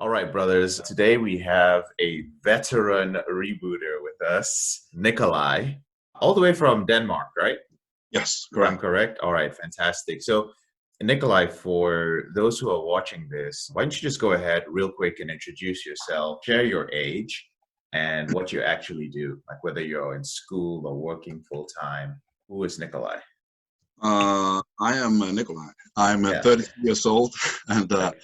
All right, brothers. Today we have a veteran rebooter with us, Nicolaj, all the way from Denmark, right? Yes, If I'm correct. correct. All right, fantastic. So, Nicolaj, for those who are watching this, why don't you just go ahead real quick and introduce yourself, share your age, and what you actually do, like whether you're in school or working full time. Who is Nicolaj? I am Nicolaj. I'm Yeah. 33 years old, and Okay.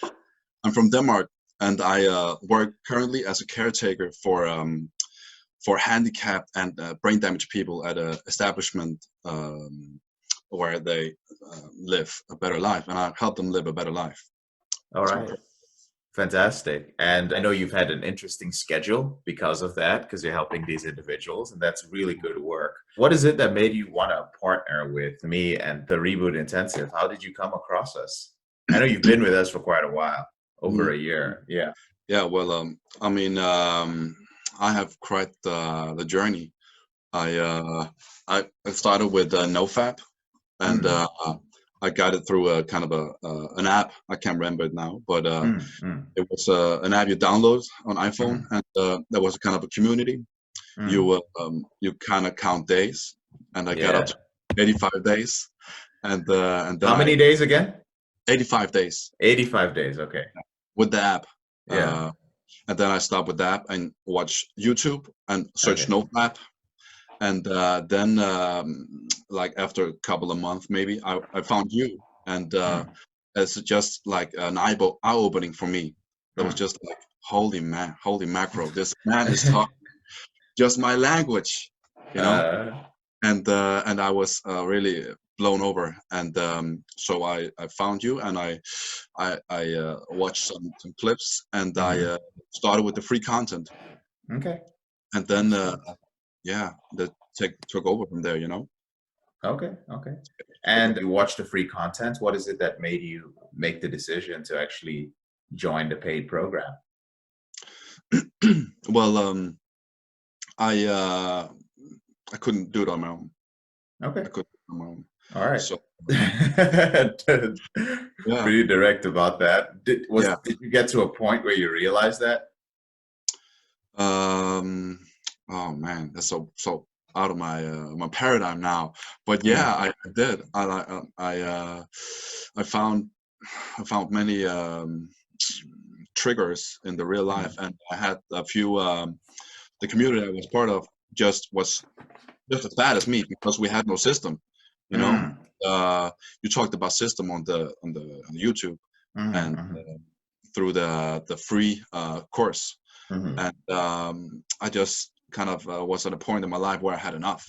I'm from Denmark. And I work currently as a caretaker for handicapped and brain damaged people at an establishment where they live a better life, and I help them live a better life. All That's my right. Fantastic. And I know you've had an interesting schedule because of that, because you're helping these individuals, and that's really good work. What is it that made you want to partner with me and the Reboot Intensive? How did you come across us? I know you've been with us for quite a while, over Mhm. a year. Yeah. Yeah. Well, I have quite the journey. I I started with NoFap, and Mm, I got it through a kind of an app. I can't remember it now, but mm, it was an app you download on iPhone, mm, and there was a kind of a community. mm. You kind of count days, and I got up Yeah. to 85 days, and then How I many days again? 85 days 85 days. Okay. with the app, Yeah. uh, and then I stopped with the app and watch YouTube and search Okay. NoFap, and then like after a couple of months maybe I found you, and Mm, it's just like an eye-opening for me. That was mm. just like, holy macro, this man is talking just my language, you know. uh, And I was really blown over, and so I found you, and I watched some clips, and I mhm. started with the free content, Okay. and then Excellent. yeah, that took over from there, you know. Okay, okay. Took And over. you watch the free content. What is it that made you make the decision to actually join the paid program? Well, I uh, I couldn't do it on my own. Okay, I couldn't do it on my own. all right. So yeah, Pretty direct about that. yeah. Did you get to a point where you realized that? Um, oh man, that's so out of my paradigm now. But yeah, Mm, I did. I found many triggers in the real life, mm, and I had a few. The community I was part of was just as bad as me because we had no system. You know, mm, you talked about system on the YouTube, mm, and mm, through the free course, mm. and I just kind of was at a point in my life where I had enough.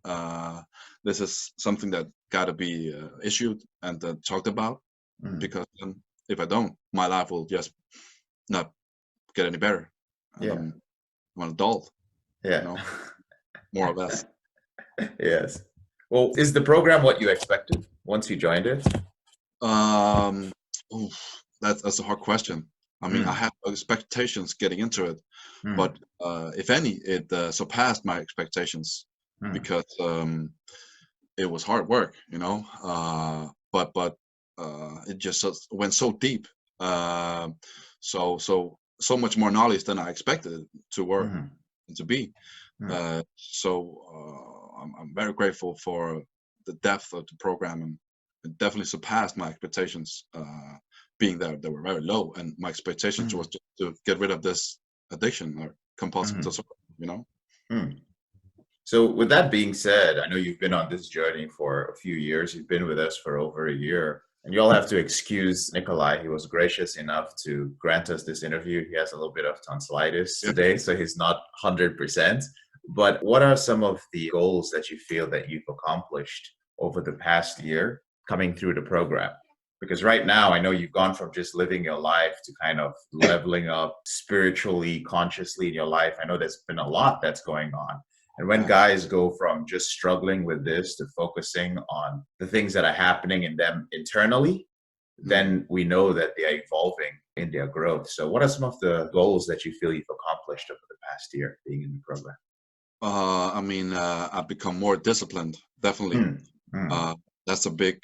Uh, this is something that got to be issued and talked about, Mm. because if I don't, my life will just not get any better. And Yeah, I'm an adult, you yeah. know, more or less. Yes. Well, is the program what you expected once you joined it? Um, oof, that's a hard question. I mean, I Mm, had expectations getting into it, but mm, if any, it surpassed my expectations, mm. because it was hard work, you know. But it just went so deep, uh, so much more knowledge than I expected it to work Mhm, and to be. mm, I'm very grateful for the depth of the program, and it definitely surpassed my expectations. Being that they were very low, and my expectations was mm, just to get rid of this addiction or compulsive mhm, disorder. You know. mm. So, with that being said, I know you've been on this journey for a few years. You've been with us for over a year. And you all have to excuse Nikolai. He was gracious enough to grant us this interview. He has a little bit of tonsillitis Yeah. today, so he's not 100%. But what are some of the goals that you feel that you've accomplished over the past year coming through the program? Because right now, I know you've gone from just living your life to kind of leveling up spiritually, consciously in your life. I know there's been a lot that's going on. And when Yeah. guys go from just struggling with this to focusing on the things that are happening in them internally, Mm. then we know that they are evolving in their growth. So, what are some of the goals that you feel you've accomplished over the past year being in the program? I mean, I've become more disciplined. Definitely. Mm, mm, Uh, that's a big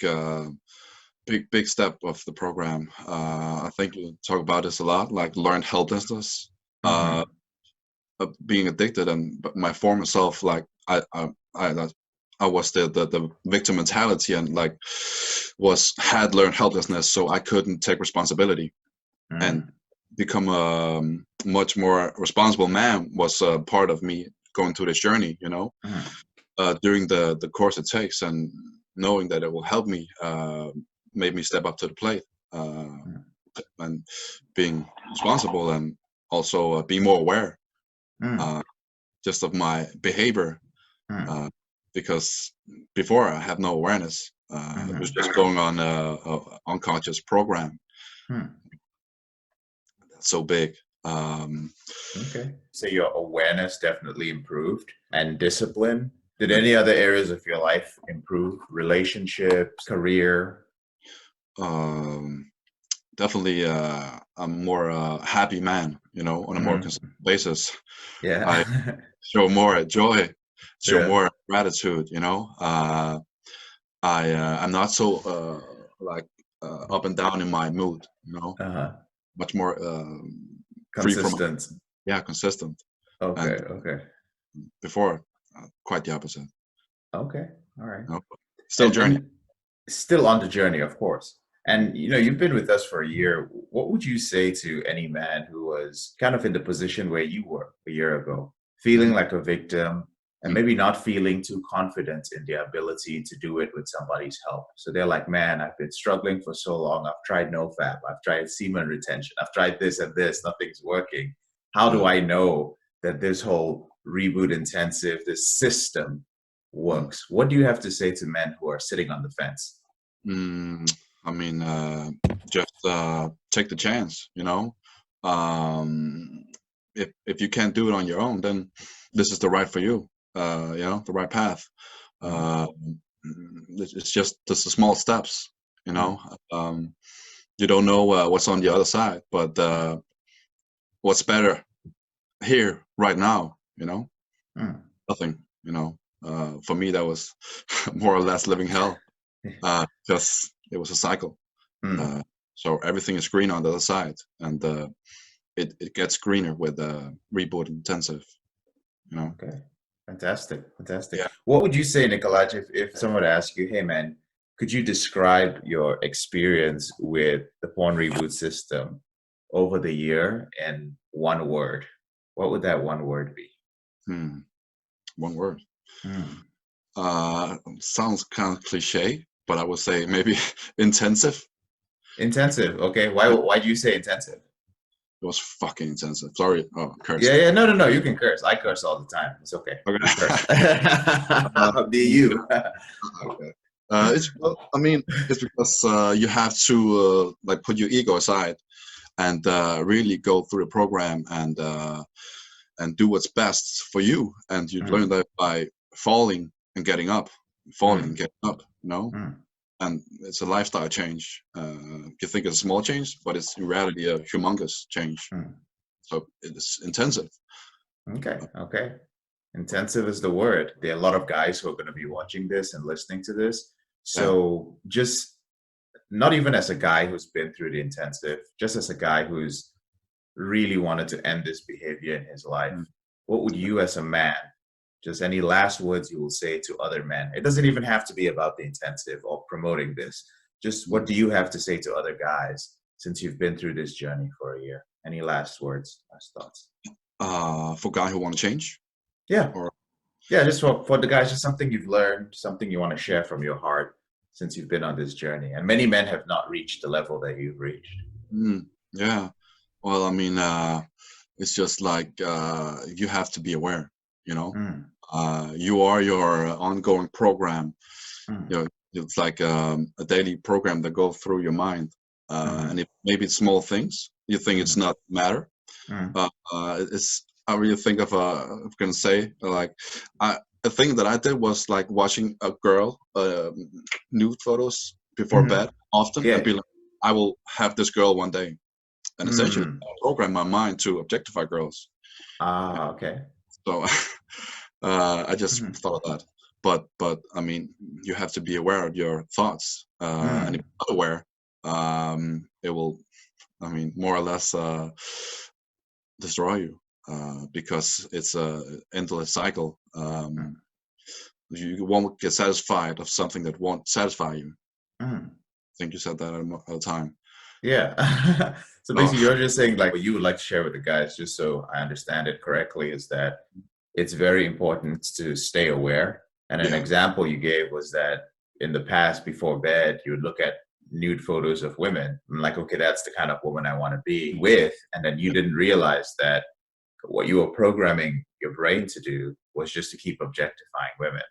big step of the program. I think you talk about this a lot, like learned helplessness, uh, Mm-hmm. being addicted, and my former self, like I I was the victim mentality, and like had learned helplessness, so I couldn't take responsibility and Mm-hmm. become a much more responsible man was part of me going through this journey. During the course it takes, and knowing that it will help me made me step up to the plate, uh, and being responsible, and also be more aware Mm-hmm. uh, just of my behavior, Mm-hmm. uh, because before I had no awareness. It was just going on a unconscious program Mm-hmm. that's so big. Um, Okay. So your awareness definitely improved and discipline. Did any other areas of your life improve? Relationships, career? um, Definitely a more happy man, on a more consistent Mm. basis. I Yeah. show more joy, show Yeah. more gratitude. I'm not so like up and down in my mood. Uh-huh. Much more free from, Consistent. yeah, consistent. Okay. And Okay. before, quite the opposite. Okay. All right. You know? Still And journey. still on the journey, of course. And you've been with us for a year. What would you say to any man who was kind of in the position where you were a year ago, feeling Hmm. like a victim and maybe not feeling too confident in their ability to do it with somebody's help? So they're like, man, I've been struggling for so long. I've tried NoFap, I've tried semen retention, I've tried this and this, nothing's working. How do Yeah. I know that this whole reboot intensive, this system Mm. works? What do you have to say to men who are sitting on the fence? Mm, I mean, just take the chance. Um, if you can't do it on your own, then this is the right for you. The right path. Mm, Uh, it's just the small steps. You mm, know, um, you don't know what's on the other side, but what's better here right now. mm, Nothing. For me, that was more or less living hell. Because it was a cycle. mm. Uh, so everything is green on the other side, and it gets greener with Reboot Intensive. You know. Okay. Fantastic. Fantastic. Yeah. What would you say, Nicolaj, if someone would ask you, hey man, could you describe your experience with the porn reboot system over the year in one word? What would that one word be? Hmm. One word. Hmm. Sounds kind of cliche, but I would say maybe intensive. Intensive. Okay. Yeah, Why do you say intensive? it was fucking intensive. Sorry, oh, Yeah, cursing. yeah, no, no, no. You can curse. I curse all the time. It's okay. You Okay. curse. uh, Be you. okay. Well, I mean, it's because you have to like put your ego aside and really go through the program and do what's best for you. And you learn Mm, that by falling and getting up, falling and mm, getting up. mm, And it's a lifestyle change. You think it's a small change, but it's in reality a humongous change. mm. So it's intensive. Okay, okay. Intensive is the word. There are a lot of guys who are going to be watching this and listening to this. Yeah. So just not even as a guy who's been through the intensive, just as a guy who's really wanted to end this behavior in his life, Mm. what would you as a man, just any last words you will say to other men? It doesn't even have to be about the intensive or promoting this. Just what do you have to say to other guys since you've been through this journey for a year? Any last words, last thoughts? For guys who want to change, Yeah. or Yeah, just for the guys, just something you've learned, something you want to share from your heart since you've been on this journey. And many men have not reached the level that you've reached. mm, yeah. Well, I mean, it's just like you have to be aware. You know, Mm, you are your ongoing program. mm, It's like a daily program that goes through your mind, and mm, if maybe it's small things you think it's mm, not matter. mm, It's I really think of I'm gonna say like I a thing that I did was like watching a girl nude photos before mm. bed often and Yeah. be like, I will have this girl one day, and essentially Mm. program my mind to objectify girls. Ah, okay. So I just Mhm. thought of that. but I mean, you have to be aware of your thoughts, and if Mm, you're not aware, it will, I mean, more or less destroy you, because it's a endless cycle. mm, You won't get satisfied of something that won't satisfy you. mm. I think you said that at a time. Yeah. So Oh, basically, you're just saying like what you would like to share with the guys, just so I understand it correctly, is that it's very important to stay aware. And an yeah, example you gave was that in the past, before bed, you would look at nude photos of women and like, okay, that's the kind of woman I want to be with. And then you yeah, didn't realize that what you were programming your brain to do was just to keep objectifying women.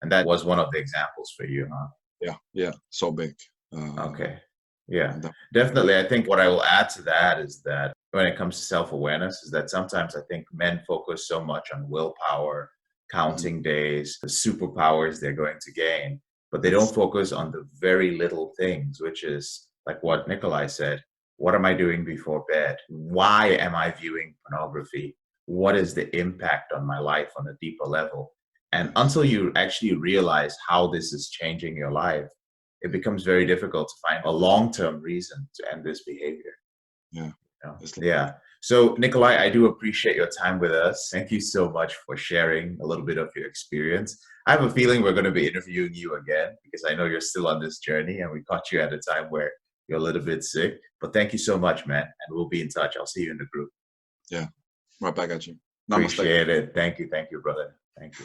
And that was one of the examples for you, huh? yeah, yeah. So big. Okay. Yeah, And that, definitely. I think what I will add to that is that when it comes to self-awareness, is that sometimes I think men focus so much on willpower, mhm, counting days, the superpowers they're going to gain, but they don't yes, focus on the very little things, which is like what Nikolai said. What am I doing before bed? Why am I viewing pornography? What is the impact on my life on a deeper level? And yes, until you actually realize how this is changing your life, it becomes very difficult to find a long-term reason to end this behavior. yeah. You know? It's like, Yeah. So, Nikolai, I do appreciate your time with us. Thank you so much for sharing a little bit of your experience. I have a feeling we're going to be interviewing you again because I know you're still on this journey and we caught you at a time where you're a little bit sick. But thank you so much, man. And we'll be in touch. I'll see you in the group. yeah, right back at you. Namaste. Appreciate it. Thank you. Thank you, brother. Thank you.